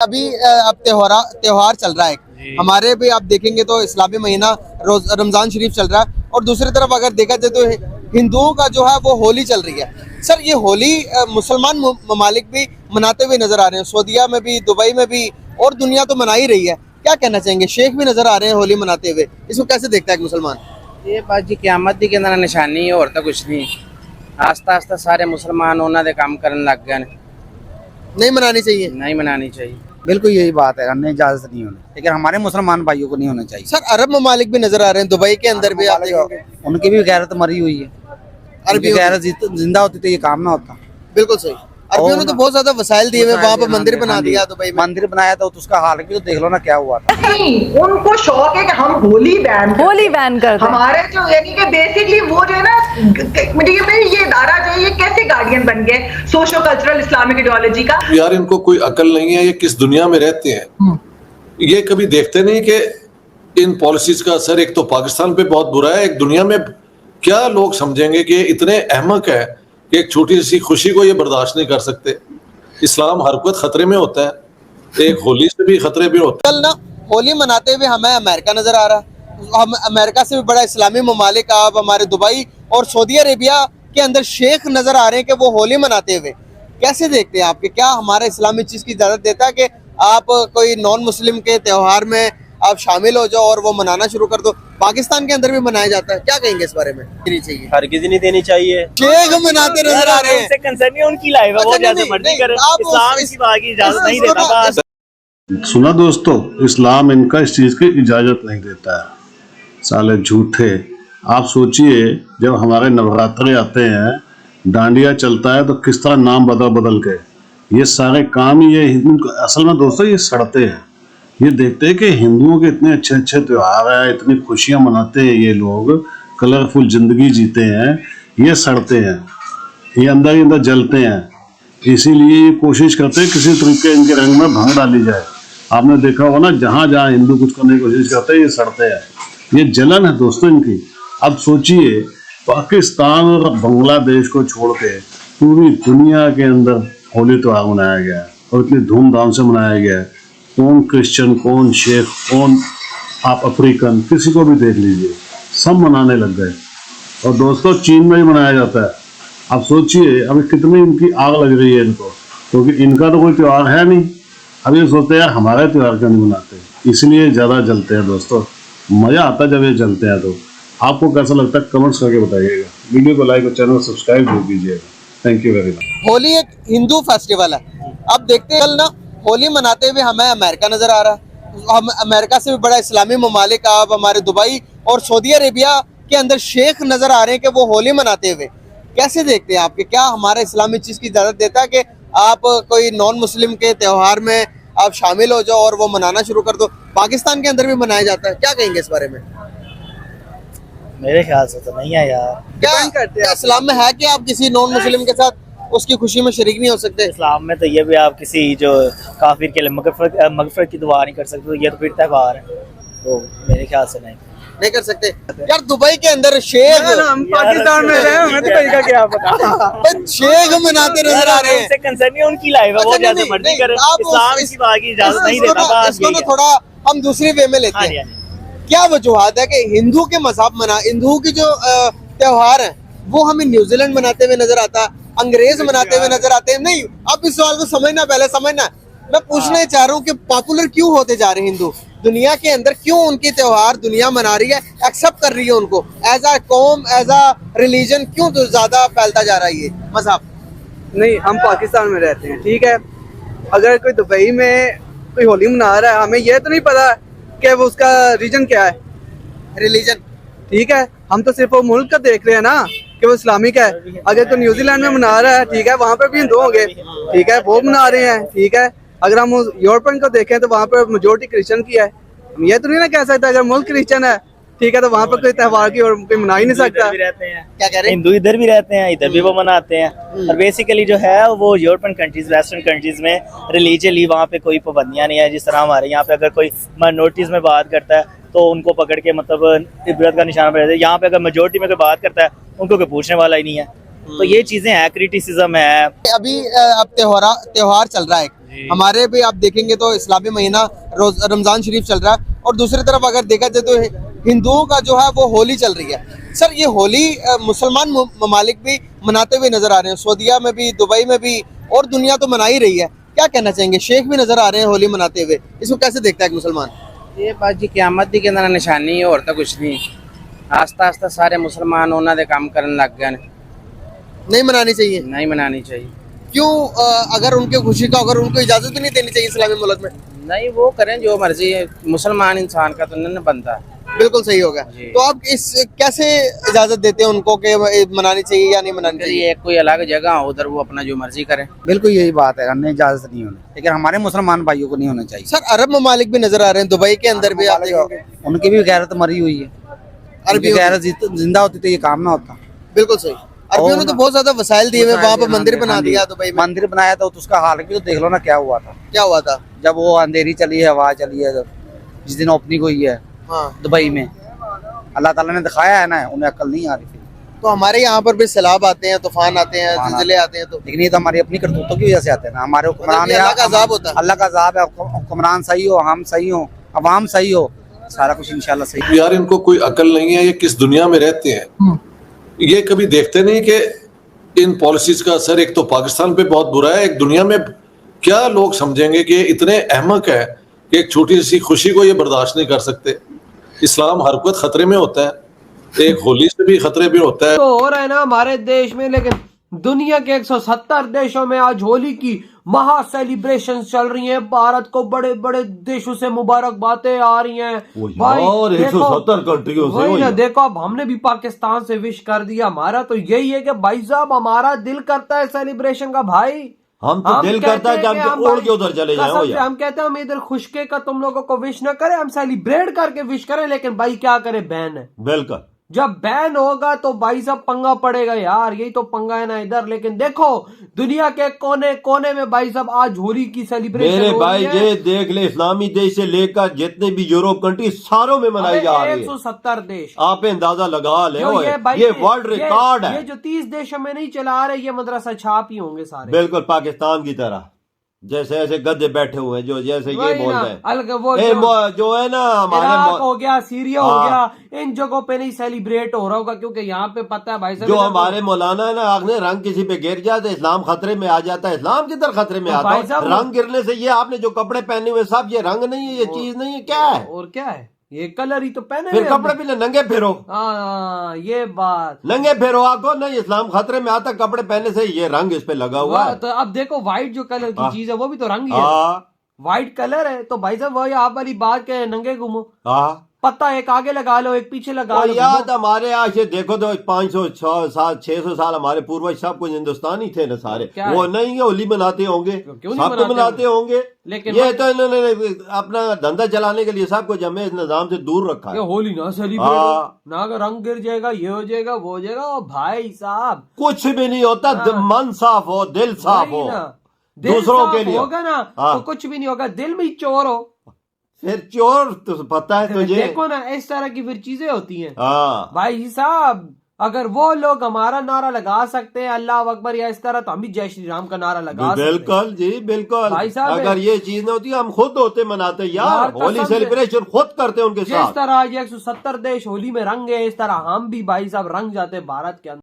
अभी अब त्योहार चल रहा है हमारे भी। आप देखेंगे तो इस्लामी महीना रमजान शरीफ चल रहा है, और दूसरी तरफ अगर देखा जाए तो हिंदुओं का जो है वो होली चल रही है। सर, ये होली मुसलमान ममालिक भी मनाते हुए नजर आ रहे हैं, सऊदीया में भी, दुबई में भी, और दुनिया तो मना ही रही है। क्या कहना चाहेंगे? शेख भी नजर आ रहे हैं होली मनाते हुए, इसको कैसे देखता है एक मुसलमान? ये बात जी क्यामत दी कहना निशानी है, और तो कुछ नहीं। आस्ता आस्ता सारे मुसलमान उन्होंने काम करने लग गए। नहीं मनानी चाहिए, नहीं मनानी चाहिए। बिल्कुल यही बात है, हमें इजाजत नहीं होनी, लेकिन हमारे मुसलमान भाइयों को नहीं होना चाहिए। सर अरब ममालिक भी नजर आ रहे हैं, दुबई के अंदर भी आप देखेंगे। उनकी भी गैरत मरी हुई है, उनकी गैरत जिंदा होती तो ये काम ना होता। बिल्कुल सही। अरबियों ने तो बहुत ज्यादा वसाइल दिए हुए, वहाँ पे मंदिर बना दिया दुबई में। मंदिर बनाया था तो उसका हाल भी तो देख लो ना क्या हुआ था। नहीं, उनको शौक है कि हम होली बैन कर दें। हमारे जो यानी कि बेसिकली वो जो है ना, ये इदारा जो है ये कैसे गार्डियन बन गए सोशो कल्चरल इस्लामिक आइडियोलॉजी का। यार इनको कोई अकल नहीं है, ये किस दुनिया में रहते हैं। ये कभी देखते नहीं कि इन पॉलिसीज का असर एक तो पाकिस्तान पे बहुत बुरा है, एक दुनिया में क्या लोग समझेंगे कि इतने अहमक है कि एक छोटी सी खुशी को ये बर्दाश्त नहीं कर सकते। इस्लाम हर वक्त खतरे में होता है, एक होली से भी खतरे में होता है। कल ना होली मनाते हुए हमें अमेरिका नजर आ रहा है। हम अमेरिका से भी बड़ा इस्लामी ममालिक, आप हमारे दुबई और सऊदी अरेबिया के अंदर शेख नजर आ रहे हैं कि वो होली मनाते हुए। कैसे देखते हैं आपके? क्या हमारा इस्लाम इस चीज की इजाजत देता है कि आप कोई नॉन मुस्लिम के त्योहार में आप शामिल हो जाओ और वो मनाना शुरू कर दो? पाकिस्तान के अंदर भी मनाया जाता है, क्या कहेंगे इस बारे में? देनी चाहिए, हरगिज़ नहीं देनी चाहिए। शेख मनाते नजर आ रहे हैं। उनसे कंसर्न नहीं, उनकी लाइफ है, वो जैसे मर्जी करे। इस्लाम इसी बात की इजाजत नहीं देता। सुना दोस्तों, इस्लाम इनका इस चीज की इजाजत नहीं देता है। साले झूठे। आप सोचिए, जब हमारे नवरात्रे आते हैं, डांडिया चलता है, तो किस तरह नाम बदल बदल के ये सारे काम ही ये असल में दोस्तों ये सड़ते हैं। ये देखते हैं कि हिंदुओं के इतने अच्छे अच्छे त्योहार हैं, इतनी खुशियां मनाते हैं, ये लोग कलरफुल जिंदगी जीते हैं, ये सड़ते हैं, ये अंदर ही अंदर जलते हैं। इसीलिए ये कोशिश करते हैं किसी तरीके इनके रंग में भंग डाली जाए। आपने देखा होगा ना, जहां जहां हिंदू कुछ करने की कोशिश करते हैं, ये सड़ते हैं। ये जलन है दोस्तों इनकी। अब सोचिए, पाकिस्तान और बांग्लादेश को छोड़ के पूरी दुनिया के अंदर होली त्योहार मनाया गया है, और इतनी धूमधाम से मनाया गया है। कौन क्रिश्चियन, कौन शेख, कौन आप अफ्रीकन, किसी को भी देख लीजिए, सब मनाने लग गए। और दोस्तों चीन में भी मनाया जाता है। आप सोचिए अभी कितनी इनकी आग लग रही है इनको, क्योंकि इनका तो कोई त्यौहार है नहीं। अब ये सोचते हैं यार हमारे त्यौहार क्यों नहीं मनाते, इसलिए ज़्यादा जलते हैं दोस्तों। मज़ा आता है जब ये जलते हैं। तो आपको कैसा लगता है कमेंट्स करके बताइएगा। वीडियो को लाइक और चैनल को सब्सक्राइब कर दीजिएगा। Thank you very much. Holi एक हिंदू फेस्टिवल है। अब देखते हैं कल ना होली मनाते हुए हमें अमेरिका नजर आ रहा है। हम अमेरिका से भी बड़ा इस्लामी ममालिक, आप हमारे दुबई और सऊदी अरेबिया के अंदर शेख नजर आ रहे हैं कि वो होली मनाते हुए। कैसे देखते हैं आपके? क्या हमारा इस्लाम इस चीज की इजाजत देता है कि आप कोई नॉन मुस्लिम के त्योहार में आप शामिल हो जाओ और वो मनाना शुरू कर दो? पाकिस्तान के अंदर भी मनाया जाता है, क्या कहेंगे इस बारे में? मेरे ख्याल से तो नहीं है यार। क्या इस्लाम में है कि आप किसी नॉन मुस्लिम के साथ उसकी खुशी में शरीक नहीं हो सकते? इस्लाम में तो ये भी आप किसी जो काफिर के लिए मगफरत की दुआ नहीं कर सकते, तो ये तो फिर त्योहार है, तो मेरे ख्याल से नहीं कर सकते। यार दुबई के अंदर शेख, हम पाकिस्तान में रहे, हमें तो कहीं का क्या पता। शेख मनाते नजर आ रहे हैं। उनसे कंसर्न नहीं, उनकी लाइफ है, वो जैसे मर्जी करे। इस्लाम इसी बात की इजाजत नहीं देता। इसको ना थोड़ा हम दूसरी वे में लेते हैं। क्या वजूहत है कि हिंदू के मज़हब हिंदू की जो त्योहार है वो हमें न्यूजीलैंड मनाते हुए नजर आता है, अंग्रेज मनाते हुए नजर आते हैं? नहीं, अब इस सवाल को समझना, पहले समझना। मैं पूछना चाह रहा हूँ कि पॉपुलर क्यों होते जा रहे हैं हिंदू दुनिया के अंदर? क्यों उनके त्योहार दुनिया मना रही है, एक्सेप्ट कर रही है उनको एज अ कौम, एज अ रिलीजन? क्यों तो ज्यादा फैलता जा रहा है ये मजहब? नहीं, हम पाकिस्तान में रहते हैं, ठीक है। अगर कोई दुबई में कोई होली मना रहा है, हमें यह तो नहीं पता कि वो उसका रीजन क्या है, रिलीजन, ठीक है। हम तो सिर्फ वो मुल्क का देख रहे हैं ना कि वो इस्लामिक है। अगर तो न्यूजीलैंड में मना रहा है, ठीक है, वहाँ पे भी हिंदू होंगे, ठीक है, वो मना रहे हैं, ठीक है। अगर हम यूरोपियन को देखें तो वहाँ पे मेजोरिटी क्रिश्चियन की है। हम ये तो नहीं ना कह सकते अगर मुल्क क्रिश्चियन है, ठीक है, तो वहाँ पर कोई त्योहार की और कोई मना ही नहीं सकता। क्या कह रहे हैं? हिंदू इधर भी रहते हैं, इधर भी वो मनाते हैं। और बेसिकली जो है वो यूरोपियन कंट्रीज, वेस्टर्न कंट्रीज में रिलीजियसली वहाँ पे कोई पाबंदियाँ नहीं है। जिस तरह हमारे यहाँ पे अगर कोई माइनॉरिटीज में बात करता है तो उनको पकड़ के मतलब इबरत का निशाना पड़ जाता है। यहाँ पे अगर मेजोरिटी में कोई बात करता है उनको कोई पूछने वाला ही नहीं है। तो ये चीजें हैं, क्रिटिसिज्म है। अभी अब त्योहार चल रहा है हमारे भी आप देखेंगे तो इस्लामी महीना रमजान शरीफ चल रहा है, और दूसरी तरफ अगर देखा जाए तो हिंदुओं का जो है वो होली चल रही है। सर ये होली मुसलमान ममालिक भी मनाते हुए नजर आ रहे हैं, सऊदीया में भी, दुबई में भी, और दुनिया तो मना ही रही है। क्या कहना चाहेंगे? शेख भी नजर आ रहे हैं होली मनाते हुए, इसको कैसे देखता है एक मुसलमान? ये बात जी क़यामत दी कहना निशानी है, और तो कुछ नहीं। आस्ता आस्ता सारे मुसलमान उन्होंने काम करने लग गए। नहीं मनानी चाहिए? नहीं मनानी चाहिए। क्यों? अगर उनके खुशी का, अगर उनको इजाजत भी नहीं देनी चाहिए इस्लामी मुल्क में? नहीं, वो करें जो मर्जी है, मुसलमान इंसान का तो नहीं बनता। बिल्कुल सही होगा। तो आप इस कैसे इजाजत देते हैं उनको कि मनानी चाहिए या नहीं मनानी चाहिए? कोई अलग जगह हो उधर वो अपना जो मर्जी करे। बिल्कुल यही बात है, हमें इजाजत नहीं होनी, लेकिन हमारे मुसलमान भाइयों को नहीं होना चाहिए। सर अरब ममालिक भी नजर आ रहे हैं, दुबई के अंदर भी आप देखेंगे, उनकी भी गैरत मरी हुई है। अरबी गैरत जिंदा होती तो ये काम ना होता। बिल्कुल सही। अरबियों ने तो बहुत ज्यादा वसाइल दिए हुए, वहाँ पे मंदिर बना दिया दुबई में। मंदिर बनाया था तो उसका हाल भी तो देख लो ना क्या हुआ था। क्या हुआ था? जब वो अंधेरी चली है, हवा चली है, जिस दिन ओपनिंग हुई है दुबई में, अल्लाह ताला ने दिखाया है ना, उन्हें अकल नहीं आ रही थी। तो हमारे यहाँ पर भी सैलाब आते हैं, तूफान आते हैं, ज़िलज़िले आते हैं, तो लेकिन ये तो हमारी अपनी करतूतों की वजह से आते हैं ना। हमारे हुक्मरान, अल्लाह का अज़ाब होता है। अल्लाह का अज़ाब है। हुक्मरान सही हो, हम सही हो, अवाम सही हो, सारा कुछ इंशाल्लाह सही। यार इनको कोई अकल नहीं है, ये किस दुनिया में रहते हैं? ये कभी देखते नहीं कि इन पॉलिसीज का असर एक तो पाकिस्तान पे बहुत बुरा है, एक दुनिया में क्या लोग समझेंगे कि इतने अहमक है कि एक छोटी सी खुशी को ये बर्दाश्त नहीं कर सकते। इस्लाम हर वक्त खतरे में होता है, एक होली से भी खतरे में होता है। तो हो रहा है ना हमारे देश में, लेकिन दुनिया के 170 देशों में आज होली की महा सेलिब्रेशन चल रही हैं। भारत को बड़े बड़े देशों से मुबारकबादें आ रही हैं भाई। और 170 कंट्रियों से वही ना, देखो अब हमने भी पाकिस्तान से विश कर दिया। हमारा तो यही है कि भाई साहब हमारा दिल करता है सेलिब्रेशन का भाई। हम तो दिल करता है कि हम उड़ के उधर चले जाएं। हम कहते हैं हम इधर खुशके का तुम लोगों को विश न करें, हम सेलिब्रेट करके विश करें, लेकिन भाई क्या करें, बैन है। बिल्कुल, जब बैन होगा तो भाई साहब पंगा पड़ेगा यार, यही तो पंगा है ना इधर। लेकिन देखो दुनिया के कोने कोने में भाई साहब आज होली की सेलिब्रेशन मेरे भाई ये देख ले, इस्लामी देश से लेकर जितने भी यूरोप कंट्री सारों में मनाई जा रही है। 170 देश, आप अंदाजा लगा ले। ये वर्ल्ड रिकॉर्ड है। ये जो 30 देशों में नहीं चला रहे, ये मदरसा छाप ही होंगे सारे। बिल्कुल पाकिस्तान की तरह, जैसे ऐसे गद्दे बैठे हुए हैं जो जैसे ये बोलते हैं। अलग वो जो है ना हमारे इराक हो गया, सीरिया हो गया, इन जगहों पे नहीं सेलिब्रेट हो रहा होगा, क्योंकि यहाँ पे पता है भाई साहब जो हमारे मौलाना है ना, आखने रंग किसी पे गिर जाता है इस्लाम खतरे में आ जाता है। इस्लाम किधर खतरे में आता है? रंग गिरने से ये आपने जो कपड़े पहने हुए सब ये रंग नहीं है, ये चीज नहीं है, क्या है? और क्या है? ये कलर ही तो पहने। फिर कपड़े भी नंगे फिरो। ये बात नंगे फिरो आको नहीं, इस्लाम खतरे में आता कपड़े पहने से। ये रंग इस पे लगा हुआ है। तो अब देखो व्हाइट जो कलर की चीज है वो भी तो रंग ही है, व्हाइट कलर है। तो भाई साहब वही आप वाली बात के नंगे घूमो, पत्ता एक आगे लगा लो एक पीछे लगा लो। याद हमारे यहाँ से देखो तो 500 600 साल हमारे पूर्वज सब कुछ हिंदुस्तानी थे ना सारे। वो नहीं है होली मनाते होंगे, सब तो मनाते होंगे, लेकिन ये तो इन्होंने अपना धंधा चलाने के लिए सब कुछ हमें इस निजाम से दूर रखा है। होली ना सेलिब्रेट ना, अगर रंग गिर जाएगा, ये हो जाएगा, वो हो जाएगा। भाई साहब कुछ भी नहीं होता, मन साफ हो, दिल साफ हो, दूसरों के लिए होगा ना तो कुछ भी नहीं होगा। दिल में चोर हो फिर चोर तो पता है तुझे। देखो ना इस तरह की फिर चीजें होती हैं। भाई साहब अगर वो लोग हमारा नारा लगा सकते हैं अल्लाह अकबर या इस तरह, तो हम भी जय श्री राम का नारा लगा सकते हैं। बिल्कुल जी बिल्कुल। भाई साहब अगर ये चीज नहीं होती हम खुद होते मनाते यार, होली सेलिब्रेशन खुद करते उनके साथ। जिस तरह 170 देश होली में रंगे, इस तरह हम भी भाई साहब रंग जाते भारत के अंदर।